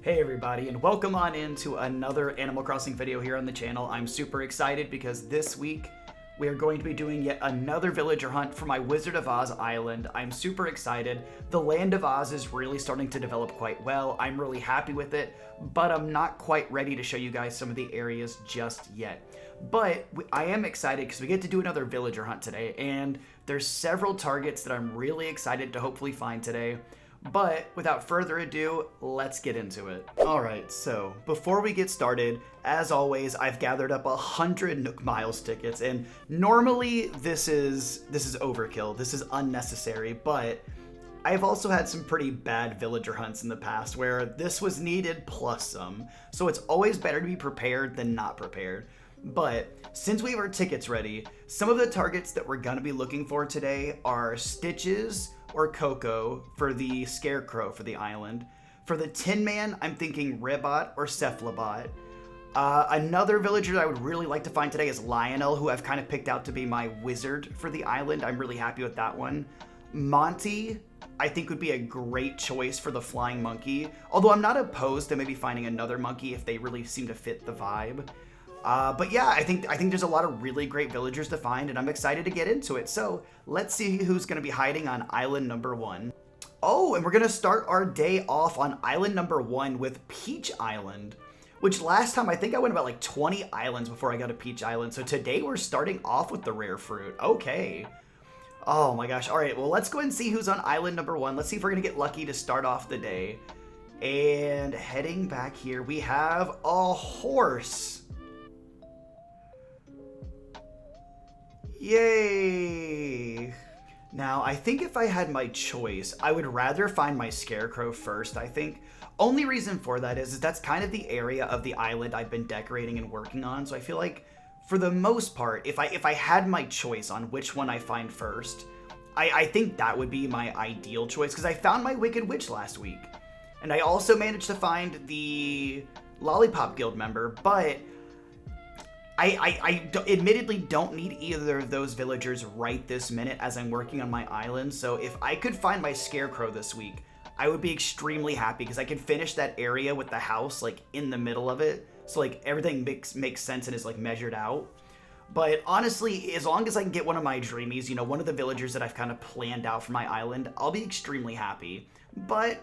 Hey everybody, and welcome on into another Animal Crossing video here on the channel. I'm super excited because this week we are going to be doing yet another villager hunt for my Wizard of Oz island. I'm super excited. The Land of Oz is really starting to develop quite well. I'm really happy with it, but I'm not quite ready to show you guys some of the areas just yet. But I am excited because we get to do another villager hunt today, and there's several targets that I'm really excited to hopefully find today. But without further ado, let's get into it. Alright, so before we get started, as always, I've gathered up 100 Nook Miles tickets, and normally this is overkill, this is unnecessary, but I've also had some pretty bad villager hunts in the past where this was needed plus some, so it's always better to be prepared than not prepared. But since we have our tickets ready, some of the targets that we're gonna be looking for today are Stitches or Coco for the Scarecrow for the island. For the Tin Man, I'm thinking Ribbot or Cephalobot. Another villager that I would really like to find today is Lionel, who I've kind of picked out to be my wizard for the island. I'm really happy with that one. Monty, I think, would be a great choice for the Flying Monkey, although I'm not opposed to maybe finding another monkey if they really seem to fit the vibe. But yeah, I think there's a lot of really great villagers to find, and I'm excited to get into it. So let's see who's going to be hiding on island number 1. Oh, and we're going to start our day off on island number 1 with Peach Island, which last time I think I went about like 20 islands before I got to Peach Island. So today we're starting off with the rare fruit. Okay. Oh my gosh. All right, well, let's go ahead and see who's on island number 1. Let's see if we're going to get lucky to start off the day. And heading back here, we have a horse. Yay! Now, I think if I had my choice, I would rather find my Scarecrow first, I think. Only reason for that is that's kind of the area of the island I've been decorating and working on, so I feel like, for the most part, if I had my choice on which one I find first, I think that would be my ideal choice, because I found my Wicked Witch last week. And I also managed to find the Lollipop Guild member, but I admittedly don't need either of those villagers right this minute as I'm working on my island, so if I could find my Scarecrow this week, I would be extremely happy because I could finish that area with the house like in the middle of it, so like everything makes sense and is like measured out. But honestly, as long as I can get one of my dreamies, you know, one of the villagers that I've kind of planned out for my island, I'll be extremely happy. But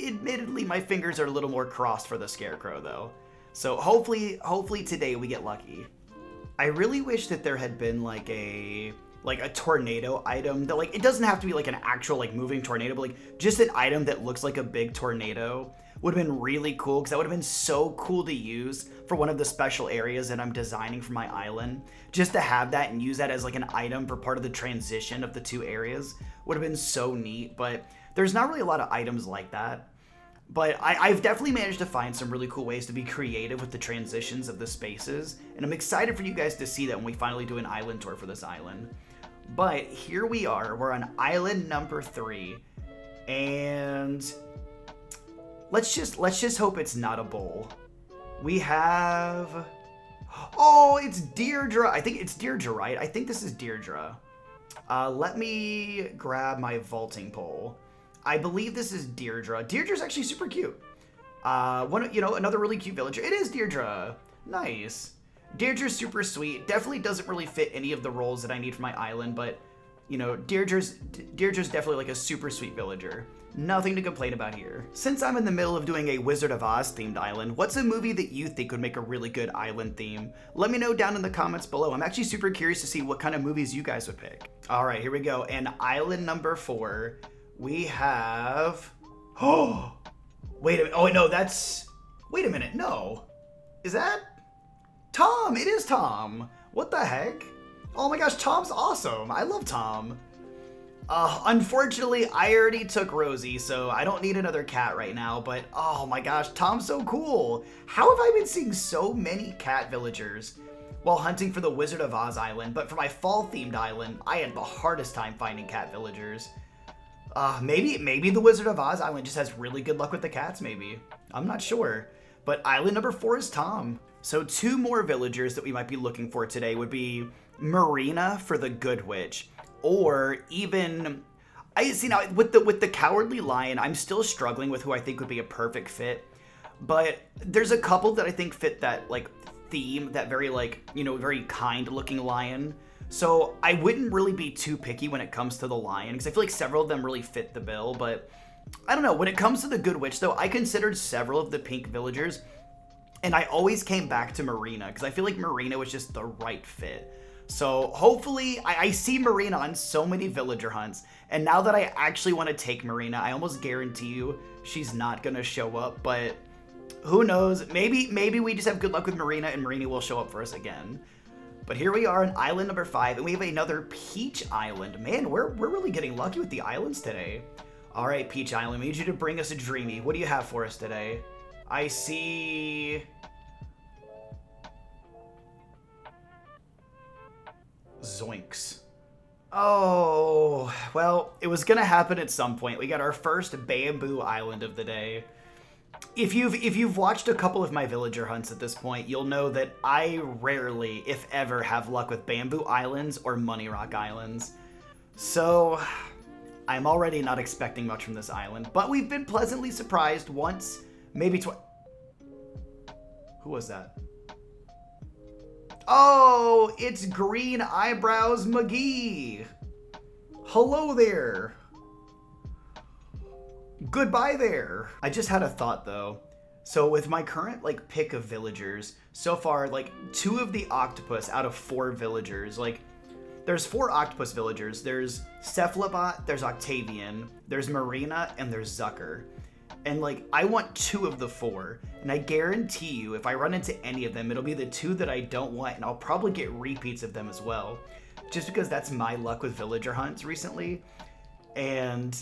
admittedly, my fingers are a little more crossed for the Scarecrow though. So hopefully today we get lucky. I really wish that there had been like a tornado item that, like, it doesn't have to be like an actual like moving tornado, but like just an item that looks like a big tornado would have been really cool, because that would have been so cool to use for one of the special areas that I'm designing for my island. Just to have that and use that as like an item for part of the transition of the two areas would have been so neat, but there's not really a lot of items like that. But I've definitely managed to find some really cool ways to be creative with the transitions of the spaces, and I'm excited for you guys to see that when we finally do an island tour for this island. But here we are, we're on island number 3, and let's just hope it's not a bowl. We have, oh, it's Deirdre. I think it's Deirdre, right? I think this is Deirdre. Let me grab my vaulting pole. I believe this is Deirdre. Deirdre's actually super cute. Another really cute villager. It is Deirdre. Nice. Deirdre's super sweet. Definitely doesn't really fit any of the roles that I need for my island, but, you know, Deirdre's definitely like a super sweet villager. Nothing to complain about here. Since I'm in the middle of doing a Wizard of Oz themed island, what's a movie that you think would make a really good island theme? Let me know down in the comments below. I'm actually super curious to see what kind of movies you guys would pick. All right, here we go. And island number 4. We have, oh, wait a minute, oh no, wait a minute, no. Is that Tom? It is Tom. What the heck? Oh my gosh, Tom's awesome. I love Tom. Unfortunately, I already took Rosie, so I don't need another cat right now, but oh my gosh, Tom's so cool. How have I been seeing so many cat villagers while hunting for the Wizard of Oz island, but for my fall-themed island, I had the hardest time finding cat villagers. Maybe the Wizard of Oz island just has really good luck with the cats, maybe. I'm not sure. But island number 4 is Tom. So 2 more villagers that we might be looking for today would be Marina for the Good Witch, or even, I see now with the Cowardly Lion, I'm still struggling with who I think would be a perfect fit. but there's a couple that I think fit that like theme, that very like, you know, very kind looking lion. So I wouldn't really be too picky when it comes to the lion, because I feel like several of them really fit the bill. But I don't know, when it comes to the Good Witch though, I considered several of the pink villagers, and I always came back to Marina, because I feel like Marina was just the right fit. So hopefully, I see Marina on so many villager hunts, and now that I actually want to take Marina, I almost guarantee you she's not going to show up, but who knows? Maybe we just have good luck with Marina, and Marina will show up for us again. But here we are on island number 5, and we have another Peach Island. Man, we're really getting lucky with the islands today. All right, Peach Island, we need you to bring us a Dreamie. What do you have for us today? I see... Zoinks. Oh, well, it was gonna happen at some point. We got our first bamboo island of the day. If you've watched a couple of my villager hunts at this point, you'll know that I rarely, if ever, have luck with bamboo islands or money rock islands. So I'm already not expecting much from this island, but we've been pleasantly surprised once, maybe twice. Who was that? Oh, it's Green Eyebrows McGee. Hello there. Goodbye there. I just had a thought though. So with my current like pick of villagers, so far like 2 of the octopus out of 4 villagers, like there's 4 octopus villagers. There's Cephalobot, there's Octavian, there's Marina, and there's Zucker. And like I want 2 of the 4, and I guarantee you if I run into any of them, it'll be the 2 that I don't want, and I'll probably get repeats of them as well, just because that's my luck with villager hunts recently. And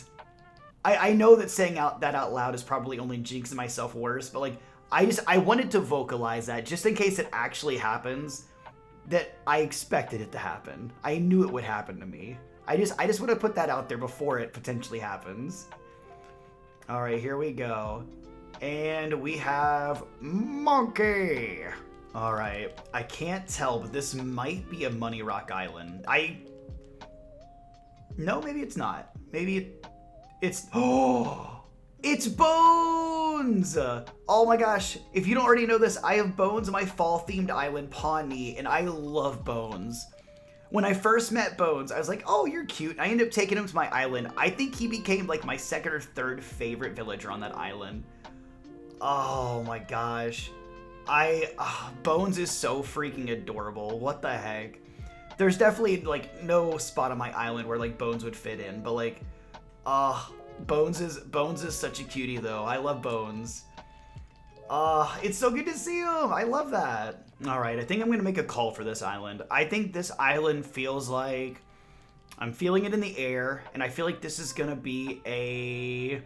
I know that saying that out loud is probably only jinxing myself worse, but like I wanted to vocalize that just in case it actually happens, that I expected it to happen. I knew it would happen to me. I just want to put that out there before it potentially happens. All right, here we go. And we have Monkey. All right, I can't tell, but this might be a Money Rock Island. No, maybe it's not. Maybe it's... Oh, it's Bones! Oh my gosh, if you don't already know this, I have Bones on my fall-themed island, Pawnee, and I love Bones. When I first met Bones, I was like, oh, you're cute. I ended up taking him to my island. I think he became like my 2nd or 3rd favorite villager on that island. Oh my gosh. Bones is so freaking adorable. What the heck? There's definitely like no spot on my island where like Bones would fit in, but like, Bones is such a cutie though. I love Bones. It's so good to see him. I love that. All right, I think I'm going to make a call for this island. I think this island feels like... I'm feeling it in the air, and I feel like this is going to be a...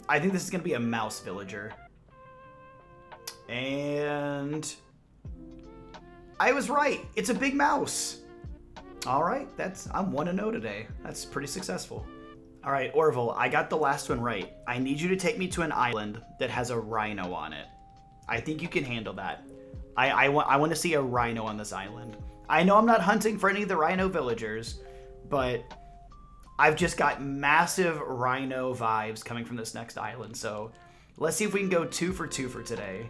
I think this is going to be a mouse villager. And... I was right. It's a big mouse. All right, I'm 1-0 today. That's pretty successful. All right, Orville, I got the last one right. I need you to take me to an island that has a rhino on it. I think you can handle that. I want to see a rhino on this island. I know I'm not hunting for any of the rhino villagers, but I've just got massive rhino vibes coming from this next island. So let's see if we can go 2 for 2 for today.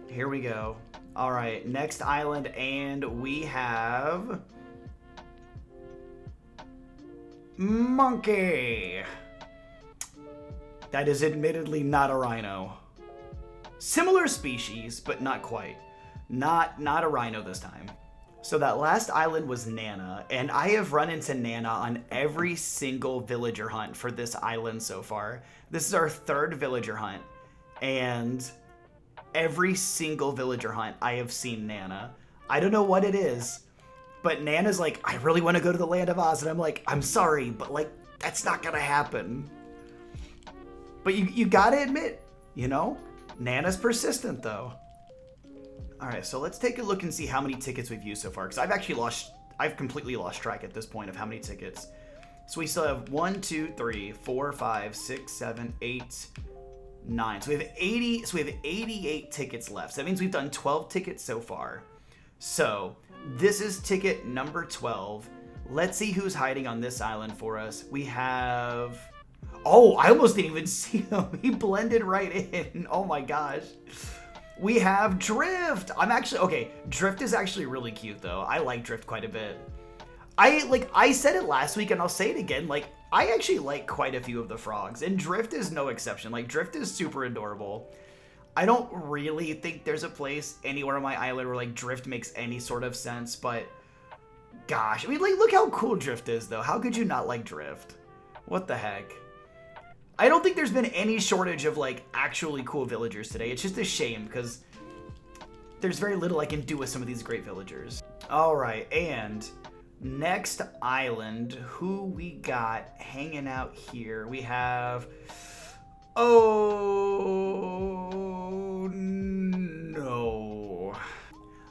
Here we go. All right, next island, and we have... Monkey. That is admittedly not a rhino. Similar species, but not quite. Not a rhino this time. So that last island was Nana, and I have run into Nana on every single villager hunt for this island so far. This is our 3rd villager hunt, and every single villager hunt I have seen Nana. I don't know what it is, but Nana's like, I really want to go to the Land of Oz, and I'm like, I'm sorry, but like, that's not gonna happen. But you gotta admit, you know, Nana's persistent though. All right, so let's take a look and see how many tickets we've used so far, because I've completely lost track at this point of how many tickets. So we still have 1, 2, 3, 4, 5, 6, 7, 8, 9. So we have 80. So we have 88 tickets left. So that means we've done 12 tickets so far. So this is ticket number 12. Let's see who's hiding on this island for us. We have... Oh, I almost didn't even see him. He blended right in. Oh my gosh. We have Drift. Okay, Drift is actually really cute though. I like Drift quite a bit. I said it last week and I'll say it again. Like, I actually like quite a few of the frogs, and Drift is no exception. Like, Drift is super adorable. I don't really think there's a place anywhere on my island where like Drift makes any sort of sense, but gosh, I mean, like, look how cool Drift is though. How could you not like Drift? What the heck? I don't think there's been any shortage of like actually cool villagers today. It's just a shame because there's very little I can do with some of these great villagers. All right, and next island, who we got hanging out here? We have, oh no.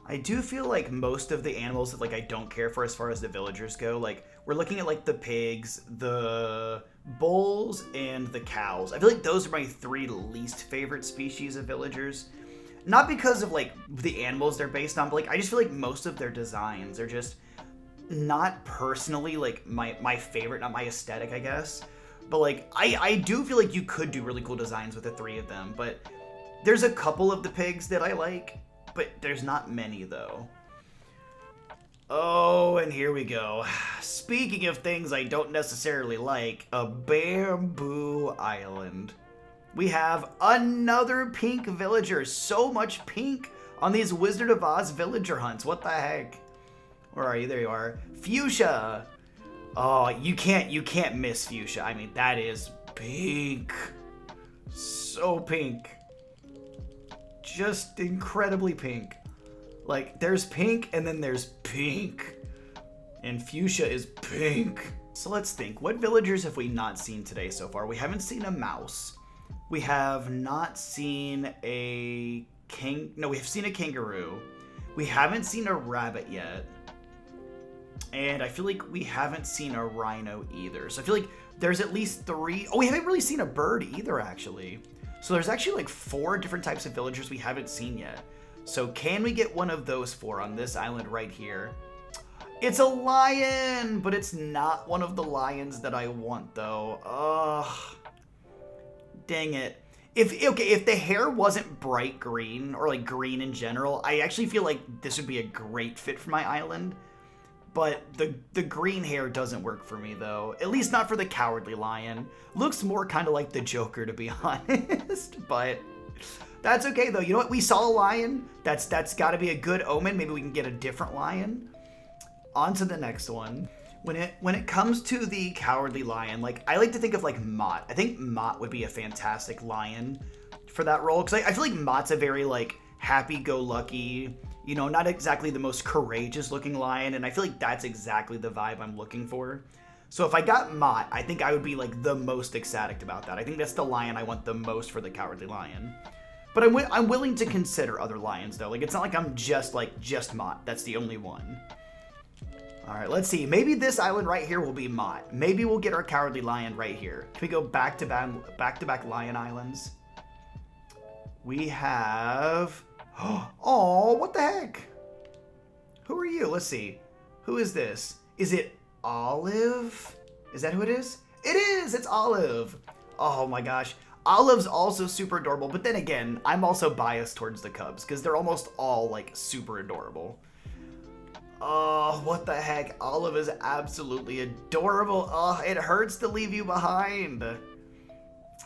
I do feel like most of the animals that like I don't care for as far as the villagers go, like we're looking at like the pigs, the bulls, and the cows. I feel like those are my three least favorite species of villagers. Not because of like the animals they're based on, but like I just feel like most of their designs are just not personally like my favorite, not my aesthetic, I guess. But like I do feel like you could do really cool designs with the three of them, but there's a couple of the pigs that I like, but there's not many though. Oh, and here we go. Speaking of things I don't necessarily like, a bamboo island. We have another pink villager. So much pink on these Wizard of Oz villager hunts. What the heck? Where are you? There you are. Fuchsia. Oh, you can't miss fuchsia. I mean, that is pink. So pink. Just incredibly pink. Like, there's pink and then there's pink. And fuchsia is pink. So let's think. What villagers have we not seen today so far? We haven't seen a mouse. We have not seen a no, we have seen a kangaroo. We haven't seen a rabbit yet. And I feel like we haven't seen a rhino either. So I feel like there's at least three. Oh, we haven't really seen a bird either, actually. So there's actually like 4 different types of villagers we haven't seen yet. So can we get one of those 4 on this island right here? It's a lion, but it's not one of the lions that I want, though. Ugh. Dang it. If the hair wasn't bright green, or like green in general, I actually feel like this would be a great fit for my island. But the green hair doesn't work for me, though. At least not for the cowardly lion. Looks more kind of like the Joker, to be honest. But that's okay, though. You know what? We saw a lion. That's got to be a good omen. Maybe we can get a different lion. On to the next one. When it comes to the cowardly lion, like, I like to think of like Mott. I think Mott would be a fantastic lion for that role, because I feel like Mott's a very like happy-go-lucky, you know, not exactly the most courageous looking lion, and I feel like that's exactly the vibe I'm looking for. So if I got Mott, I think I would be like the most ecstatic about that. I think that's the lion I want the most for the cowardly lion. But I'm willing to consider other lions though. Like, it's not like I'm just Mott. That's the only one. All right, let's see. Maybe this island right here will be Mott. Maybe we'll get our cowardly lion right here. Can we go back to back lion islands? We have. Oh, what the heck? Who are you? Let's see. Who is this? Is it Olive? Is that who it is? It is! It's Olive! Oh my gosh. Olive's also super adorable, but then again, I'm also biased towards the cubs, because they're almost all, like, super adorable. Oh, what the heck? Olive is absolutely adorable. Oh, it hurts to leave you behind.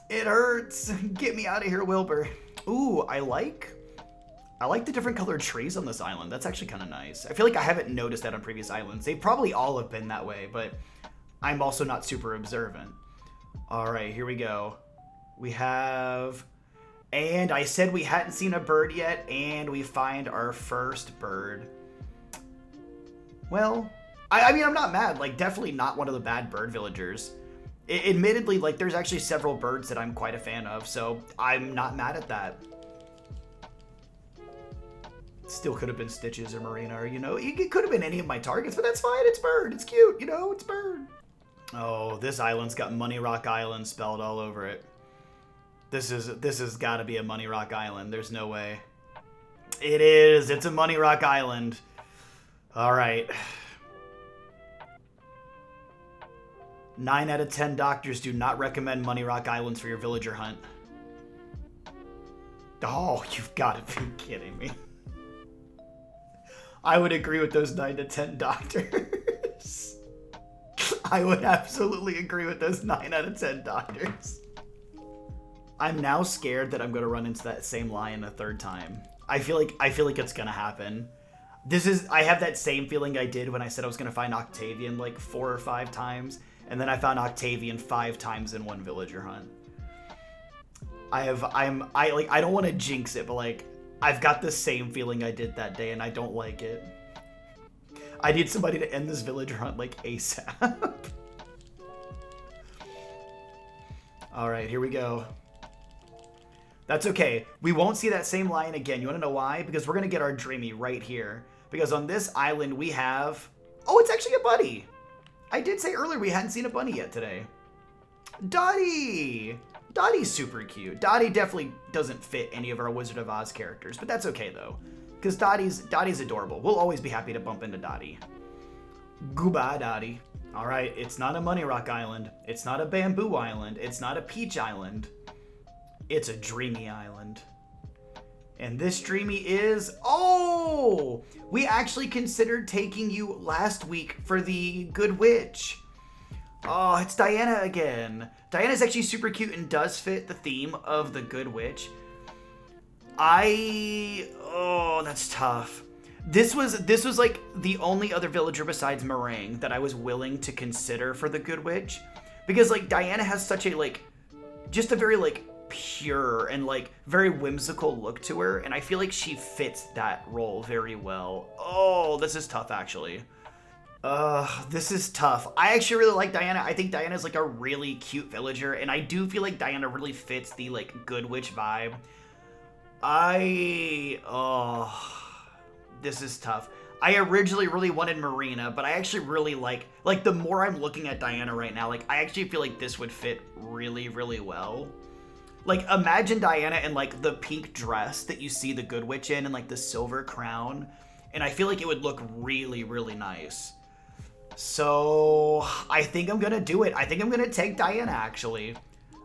It hurts. Get me out of here, Wilbur. Ooh, I like the different colored trees on this island. That's actually kind of nice. I feel like I haven't noticed that on previous islands. They probably all have been that way, but I'm also not super observant. All right, here we go. We have, and I said we hadn't seen a bird yet, and we find our first bird. Well, I mean, I'm not mad. Like, definitely not one of the bad bird villagers. Admittedly, like, there's actually several birds that I'm quite a fan of, so I'm not mad at that. Still could have been Stitches or Marina, or, you know, it could have been any of my targets, but that's fine. It's bird. It's cute, you know, it's bird. Oh, this island's got Money Rock Island spelled all over it. This has got to be a Money Rock Island. There's no way. It is. It's a Money Rock Island. All right. 9 out of 10 doctors do not recommend Money Rock Islands for your villager hunt. Oh, you've got to be kidding me. I would agree with those 9 to 10 doctors. I would absolutely agree with those 9 out of 10 doctors. I'm now scared that I'm going to run into that same lion a third time. I feel like it's going to happen. I have that same feeling I did when I said I was going to find Octavian like 4 or 5 times, and then I found Octavian 5 times in one villager hunt. I don't want to jinx it, but like I've got the same feeling I did that day, and I don't like it. I need somebody to end this villager hunt like ASAP. All right, here we go. That's okay. We won't see that same lion again. You want to know why? Because we're going to get our Dreamie right here. Because on this island we have... Oh, it's actually a bunny. I did say earlier we hadn't seen a bunny yet today. Dottie! Dottie's super cute. Dottie definitely doesn't fit any of our Wizard of Oz characters, but that's okay though. Because Dottie's adorable. We'll always be happy to bump into Dottie. Goodbye, Dottie. Alright, it's not a Money Rock Island. It's not a Bamboo Island. It's not a Peach Island. It's a Dreamie Island. And this Dreamie is... Oh! We actually considered taking you last week for the Good Witch. Oh, it's Diana again. Diana's actually super cute and does fit the theme of the Good Witch. Oh, that's tough. This was like the only other villager besides Meringue that I was willing to consider for the Good Witch. Because like Diana has such a like... just a very like... pure and like very whimsical look to her, and I feel like she fits that role very well. Oh, this is tough actually. This is tough. I actually really like Diana. I think Diana's like a really cute villager, and I do feel like Diana really fits the like Good Witch vibe. This is tough. I originally really wanted Marina, but I actually really like the more I'm looking at Diana right now, like I actually feel like this would fit really, really well. Like, imagine Diana in, like, the pink dress that you see the Good Witch in and, like, the silver crown. And I feel like it would look really, really nice. So, I think I'm gonna do it. I think I'm gonna take Diana, actually.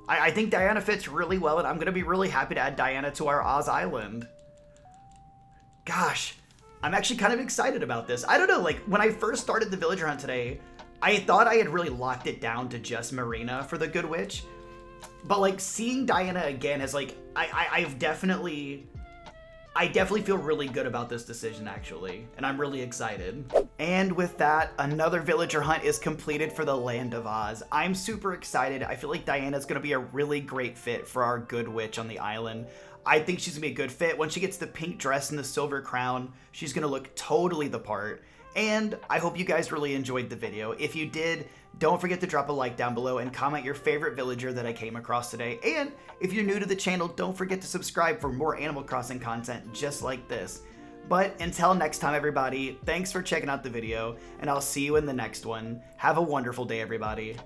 I think Diana fits really well, and I'm gonna be really happy to add Diana to our Oz Island. Gosh, I'm actually kind of excited about this. I don't know, like, when I first started the villager hunt today, I thought I had really locked it down to just Marina for the Good Witch. But like seeing Diana again is like I definitely feel really good about this decision actually, and I'm really excited. And with that, another villager hunt is completed for the Land of Oz. I'm super excited. I feel like Diana's gonna be a really great fit for our Good Witch on the island. I think she's gonna be a good fit. Once she gets the pink dress and the silver crown, she's gonna look totally the part. And I hope you guys really enjoyed the video. If you did, don't forget to drop a like down below and comment your favorite villager that I came across today. And if you're new to the channel, don't forget to subscribe for more Animal Crossing content just like this. But until next time, everybody, thanks for checking out the video, and I'll see you in the next one. Have a wonderful day, everybody.